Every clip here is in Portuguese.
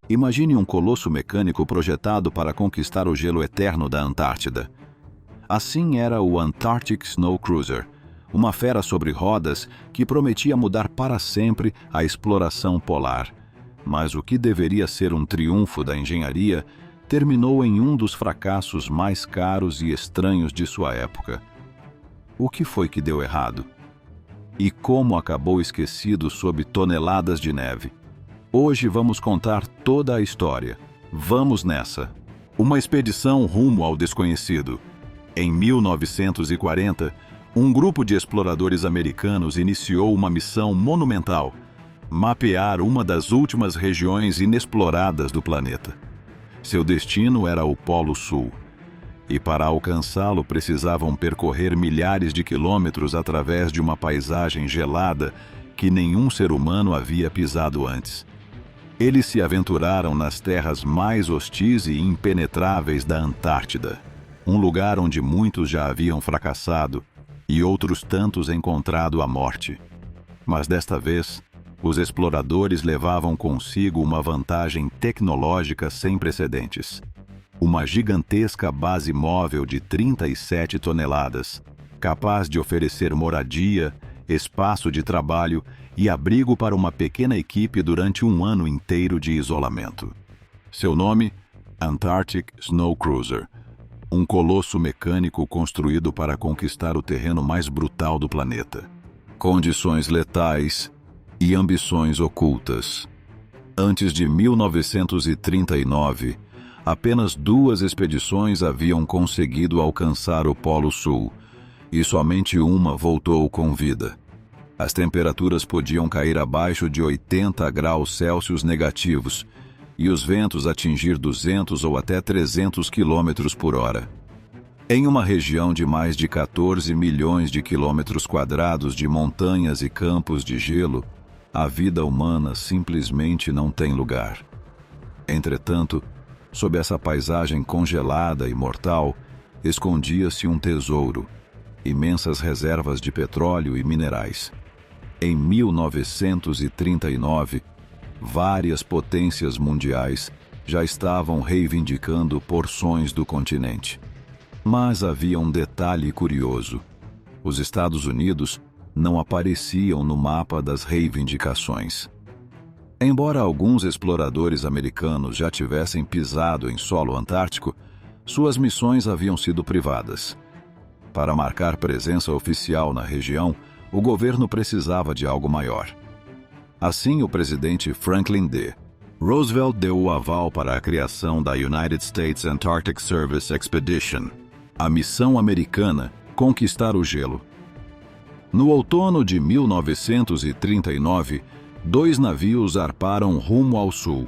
Imagine um colosso mecânico projetado para conquistar o gelo eterno da Antártida. Assim era o Antarctic Snow Cruiser, uma fera sobre rodas que prometia mudar para sempre a exploração polar. Mas o que deveria ser um triunfo da engenharia terminou em um dos fracassos mais caros e estranhos de sua época. O que foi que deu errado? E como acabou esquecido sob toneladas de neve? Hoje vamos contar toda a história. Vamos nessa! Uma expedição rumo ao desconhecido. Em 1940, um grupo de exploradores americanos iniciou uma missão monumental: mapear uma das últimas regiões inexploradas do planeta. Seu destino era o Polo Sul. E para alcançá-lo precisavam percorrer milhares de quilômetros através de uma paisagem gelada que nenhum ser humano havia pisado antes. Eles se aventuraram nas terras mais hostis e impenetráveis da Antártida, um lugar onde muitos já haviam fracassado e outros tantos encontrado a morte. Mas desta vez, os exploradores levavam consigo uma vantagem tecnológica sem precedentes. Uma gigantesca base móvel de 37 toneladas, capaz de oferecer moradia, espaço de trabalho e abrigo para uma pequena equipe durante um ano inteiro de isolamento. Seu nome? Antarctic Snow Cruiser, um colosso mecânico construído para conquistar o terreno mais brutal do planeta. Condições letais e ambições ocultas. Antes de 1939, apenas 2 expedições haviam conseguido alcançar o Polo Sul, e somente uma voltou com vida. As temperaturas podiam cair abaixo de 80 graus Celsius negativos e os ventos atingir 200 ou até 300 quilômetros por hora. Em uma região de mais de 14 milhões de quilômetros quadrados de montanhas e campos de gelo, a vida humana simplesmente não tem lugar. Entretanto, sob essa paisagem congelada e mortal, escondia-se um tesouro: imensas reservas de petróleo e minerais. Em 1939, várias potências mundiais já estavam reivindicando porções do continente. Mas havia um detalhe curioso: os Estados Unidos não apareciam no mapa das reivindicações. Embora alguns exploradores americanos já tivessem pisado em solo antártico, suas missões haviam sido privadas. Para marcar presença oficial na região, o governo precisava de algo maior. Assim, o presidente Franklin D. Roosevelt deu o aval para a criação da United States Antarctic Service Expedition, a missão americana conquistar o gelo. No outono de 1939, 2 navios zarparam rumo ao sul.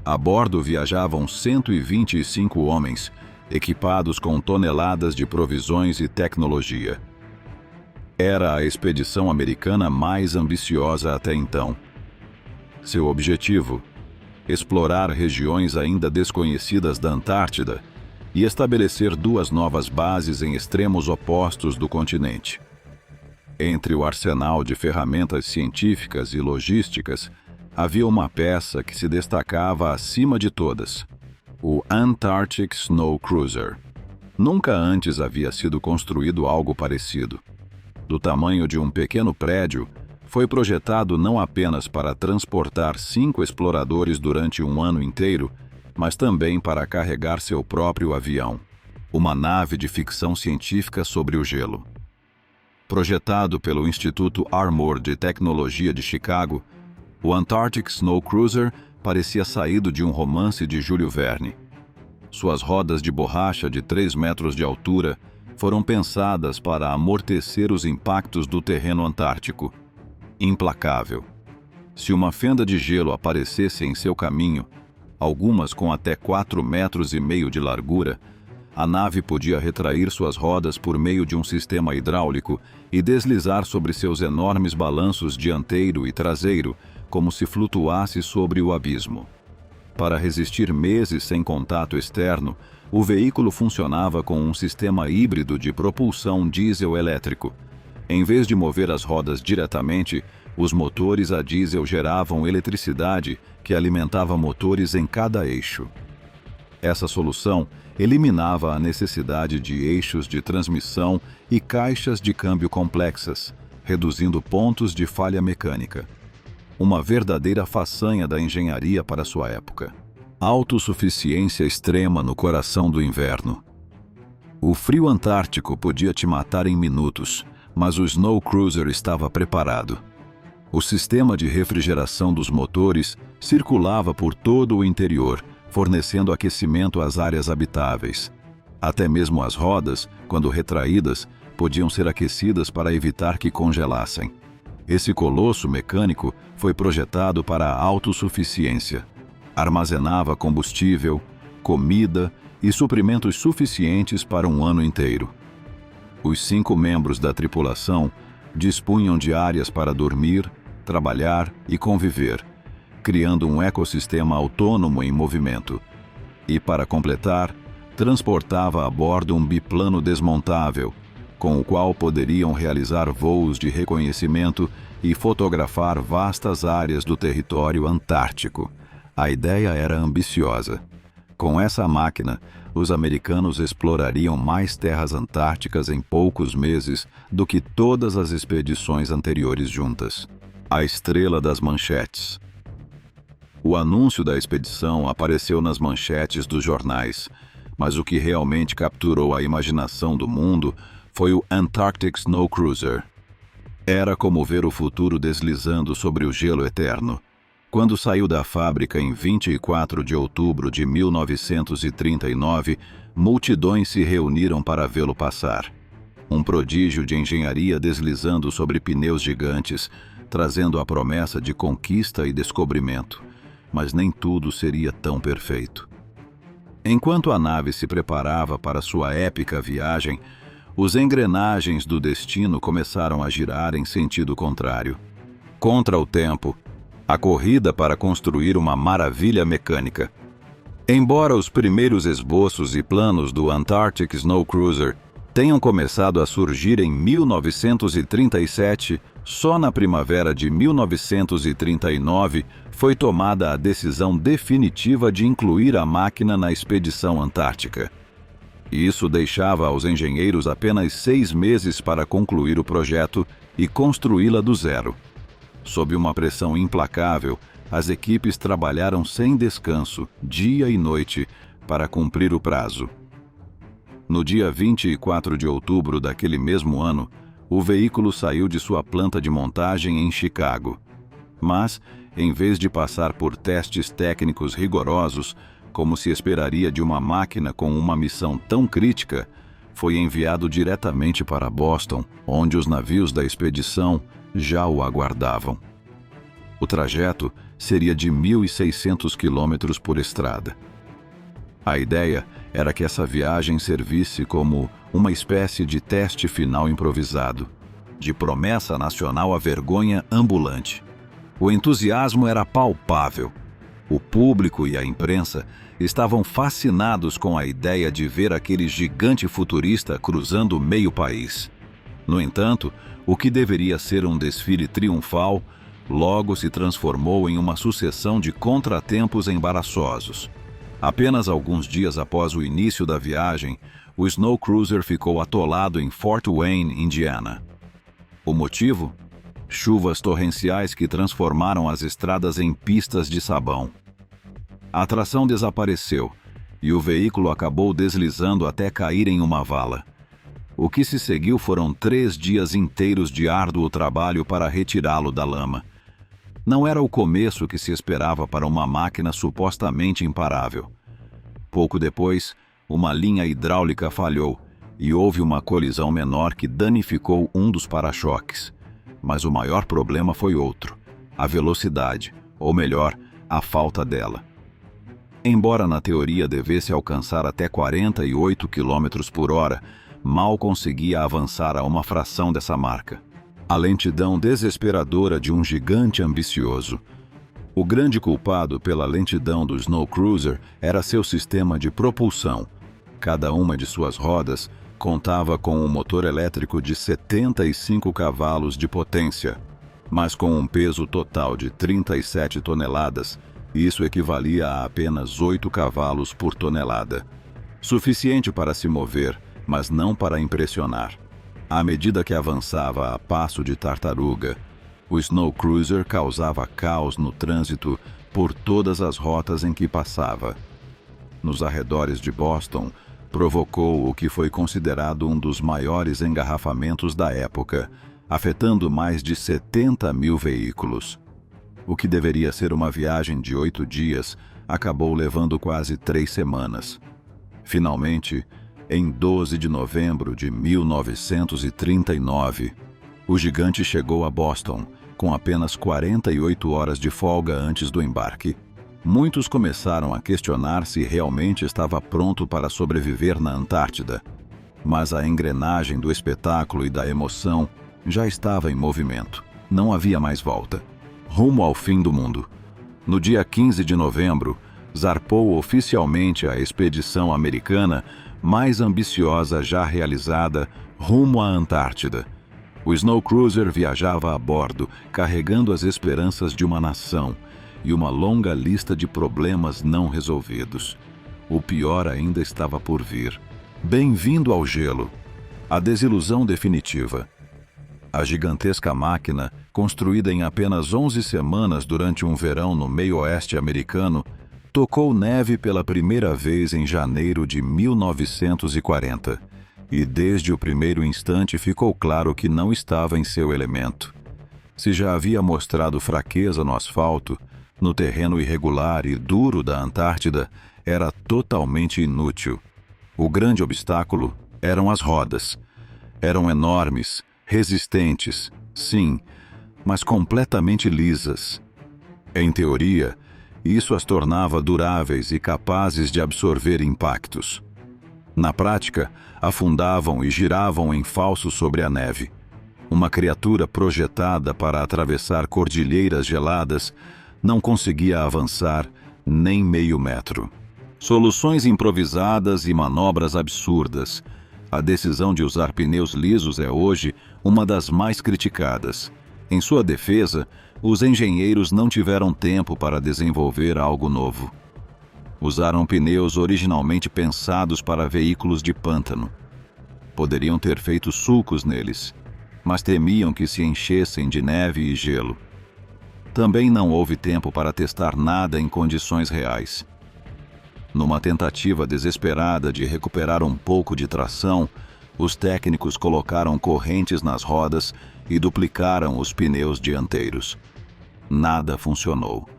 A bordo viajavam 125 homens, equipados com toneladas de provisões e tecnologia. Era a expedição americana mais ambiciosa até então. Seu objetivo: explorar regiões ainda desconhecidas da Antártida e estabelecer 2 novas bases em extremos opostos do continente. Entre o arsenal de ferramentas científicas e logísticas, havia uma peça que se destacava acima de todas: o Antarctic Snow Cruiser. Nunca antes havia sido construído algo parecido. Do tamanho de um pequeno prédio, foi projetado não apenas para transportar 5 exploradores durante um ano inteiro, mas também para carregar seu próprio avião, uma nave de ficção científica sobre o gelo. Projetado pelo Instituto Armour de Tecnologia de Chicago, o Antarctic Snow Cruiser parecia saído de um romance de Júlio Verne. Suas rodas de borracha de 3 metros de altura foram pensadas para amortecer os impactos do terreno antártico. Implacável. Se uma fenda de gelo aparecesse em seu caminho, algumas com até 4,5 metros de largura, a nave podia retrair suas rodas por meio de um sistema hidráulico e deslizar sobre seus enormes balanços dianteiro e traseiro, como se flutuasse sobre o abismo. Para resistir meses sem contato externo, o veículo funcionava com um sistema híbrido de propulsão diesel-elétrico. Em vez de mover as rodas diretamente, Os motores a diesel geravam eletricidade que alimentava motores em cada eixo. Essa solução eliminava a necessidade de eixos de transmissão e caixas de câmbio complexas, reduzindo pontos de falha mecânica. Uma verdadeira façanha da engenharia para sua época. Autossuficiência extrema no coração do inverno. O frio antártico podia te matar em minutos, mas o Snow Cruiser estava preparado. O sistema de refrigeração dos motores circulava por todo o interior, fornecendo aquecimento às áreas habitáveis. Até mesmo as rodas, quando retraídas, podiam ser aquecidas para evitar que congelassem. Esse colosso mecânico foi projetado para a autossuficiência. Armazenava combustível, comida e suprimentos suficientes para um ano inteiro. Os 5 membros da tripulação dispunham de áreas para dormir, trabalhar e conviver, criando um ecossistema autônomo em movimento. E, para completar, transportava a bordo um biplano desmontável, com o qual poderiam realizar voos de reconhecimento e fotografar vastas áreas do território antártico. A ideia era ambiciosa. Com essa máquina, os americanos explorariam mais terras antárticas em poucos meses do que todas as expedições anteriores juntas. A estrela das manchetes. O anúncio da expedição apareceu nas manchetes dos jornais, mas o que realmente capturou a imaginação do mundo foi o Antarctic Snow Cruiser. Era como ver o futuro deslizando sobre o gelo eterno. Quando saiu da fábrica em 24 de outubro de 1939, multidões se reuniram para vê-lo passar. Um prodígio de engenharia deslizando sobre pneus gigantes, trazendo a promessa de conquista e descobrimento. Mas nem tudo seria tão perfeito. Enquanto a nave se preparava para sua épica viagem, os engrenagens do destino começaram a girar em sentido contrário. Contra o tempo, a corrida para construir uma maravilha mecânica. Embora os primeiros esboços e planos do Antarctic Snow Cruiser tenham começado a surgir em 1937, só na primavera de 1939 foi tomada a decisão definitiva de incluir a máquina na expedição antártica. Isso deixava aos engenheiros apenas 6 meses para concluir o projeto e construí-la do zero. Sob uma pressão implacável, as equipes trabalharam sem descanso, dia e noite, para cumprir o prazo. No dia 24 de outubro daquele mesmo ano, o veículo saiu de sua planta de montagem em Chicago. Mas, em vez de passar por testes técnicos rigorosos, como se esperaria de uma máquina com uma missão tão crítica, foi enviado diretamente para Boston, onde os navios da expedição já o aguardavam. O trajeto seria de 1.600 quilômetros por estrada. A ideia era que essa viagem servisse como uma espécie de teste final improvisado, de promessa nacional à vergonha ambulante. O entusiasmo era palpável. O público e a imprensa estavam fascinados com a ideia de ver aquele gigante futurista cruzando meio país. No entanto, o que deveria ser um desfile triunfal, logo se transformou em uma sucessão de contratempos embaraçosos. Apenas alguns dias após o início da viagem, o Snow Cruiser ficou atolado em Fort Wayne, Indiana. O motivo? Chuvas torrenciais que transformaram as estradas em pistas de sabão. A atração desapareceu e o veículo acabou deslizando até cair em uma vala. O que se seguiu foram 3 dias inteiros de árduo trabalho para retirá-lo da lama. Não era o começo que se esperava para uma máquina supostamente imparável. Pouco depois, uma linha hidráulica falhou e houve uma colisão menor que danificou um dos para-choques. Mas o maior problema foi outro: a velocidade, ou melhor, a falta dela. Embora na teoria devesse alcançar até 48 km por hora, mal conseguia avançar a uma fração dessa marca. A lentidão desesperadora de um gigante ambicioso. O grande culpado pela lentidão do Snow Cruiser era seu sistema de propulsão. Cada uma de suas rodas contava com um motor elétrico de 75 cavalos de potência. mas com um peso total de 37 toneladas, isso equivalia a apenas 8 cavalos por tonelada. Suficiente para se mover, mas não para impressionar. À medida que avançava a passo de tartaruga, o Snow Cruiser causava caos no trânsito por todas as rotas em que passava. Nos arredores de Boston, provocou o que foi considerado um dos maiores engarrafamentos da época, afetando mais de 70 mil veículos. O que deveria ser uma viagem de 8 dias, acabou levando quase 3 semanas. Finalmente, em 12 de novembro de 1939, o gigante chegou a Boston, com apenas 48 horas de folga antes do embarque. Muitos começaram a questionar se realmente estava pronto para sobreviver na Antártida, mas a engrenagem do espetáculo e da emoção já estava em movimento. Não havia mais volta. Rumo ao fim do mundo. No dia 15 de novembro, zarpou oficialmente a expedição americana mais ambiciosa já realizada rumo à Antártida. O Snow Cruiser viajava a bordo, carregando as esperanças de uma nação e uma longa lista de problemas não resolvidos. O pior ainda estava por vir. Bem-vindo ao gelo. A desilusão definitiva. A gigantesca máquina, construída em apenas 11 semanas durante um verão no meio-oeste americano, tocou neve pela primeira vez em janeiro de 1940, e desde o primeiro instante ficou claro que não estava em seu elemento. Se já havia mostrado fraqueza no asfalto, no terreno irregular e duro da Antártida, era totalmente inútil. O grande obstáculo eram as rodas. Eram enormes, resistentes, sim, mas completamente lisas. Em teoria, isso as tornava duráveis e capazes de absorver impactos. Na prática, afundavam e giravam em falso sobre a neve. Uma criatura projetada para atravessar cordilheiras geladas não conseguia avançar nem meio metro. Soluções improvisadas e manobras absurdas. A decisão de usar pneus lisos é hoje uma das mais criticadas. Em sua defesa, os engenheiros não tiveram tempo para desenvolver algo novo. Usaram pneus originalmente pensados para veículos de pântano. Poderiam ter feito sulcos neles, mas temiam que se enchessem de neve e gelo. Também não houve tempo para testar nada em condições reais. Numa tentativa desesperada de recuperar um pouco de tração, os técnicos colocaram correntes nas rodas e duplicaram os pneus dianteiros. Nada funcionou.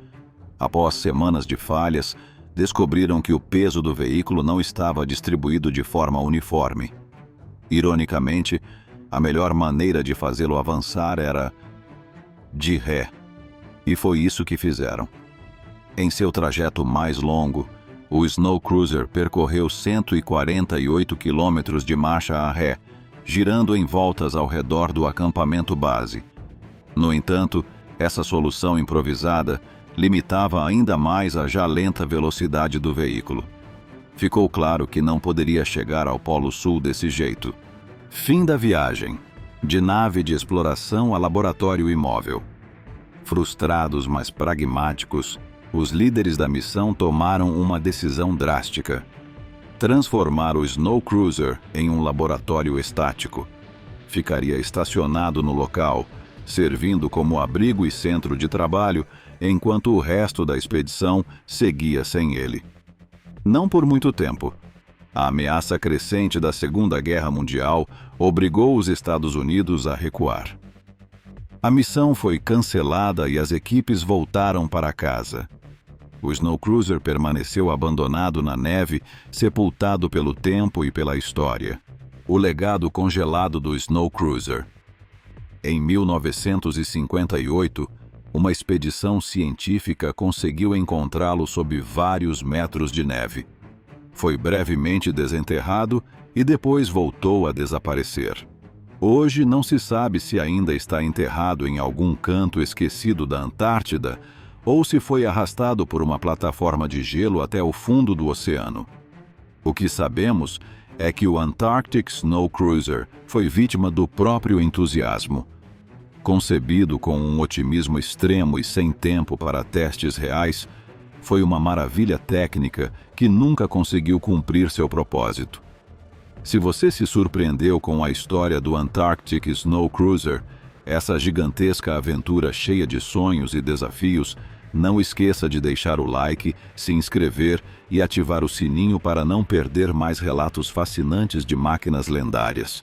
Após semanas de falhas, descobriram que o peso do veículo não estava distribuído de forma uniforme. Ironicamente, a melhor maneira de fazê-lo avançar era de ré. E foi isso que fizeram. Em seu trajeto mais longo, o Snow Cruiser percorreu 148 quilômetros de marcha a ré, girando em voltas ao redor do acampamento base. No entanto, essa solução improvisada limitava ainda mais a já lenta velocidade do veículo. Ficou claro que não poderia chegar ao Polo Sul desse jeito. Fim da viagem. De nave de exploração a laboratório imóvel. Frustrados, mas pragmáticos, os líderes da missão tomaram uma decisão drástica: transformar o Snow Cruiser em um laboratório estático. Ficaria estacionado no local, servindo como abrigo e centro de trabalho, enquanto o resto da expedição seguia sem ele. Não por muito tempo. A ameaça crescente da Segunda Guerra Mundial obrigou os Estados Unidos a recuar. A missão foi cancelada e as equipes voltaram para casa. O Snow Cruiser permaneceu abandonado na neve, sepultado pelo tempo e pela história. O legado congelado do Snow Cruiser. Em 1958, uma expedição científica conseguiu encontrá-lo sob vários metros de neve. Foi brevemente desenterrado e depois voltou a desaparecer. Hoje não se sabe se ainda está enterrado em algum canto esquecido da Antártida ou se foi arrastado por uma plataforma de gelo até o fundo do oceano. O que sabemos é que o Antarctic Snow Cruiser foi vítima do próprio entusiasmo. Concebido com um otimismo extremo e sem tempo para testes reais, foi uma maravilha técnica que nunca conseguiu cumprir seu propósito. Se você se surpreendeu com a história do Antarctic Snow Cruiser, essa gigantesca aventura cheia de sonhos e desafios, não esqueça de deixar o like, se inscrever e ativar o sininho para não perder mais relatos fascinantes de máquinas lendárias.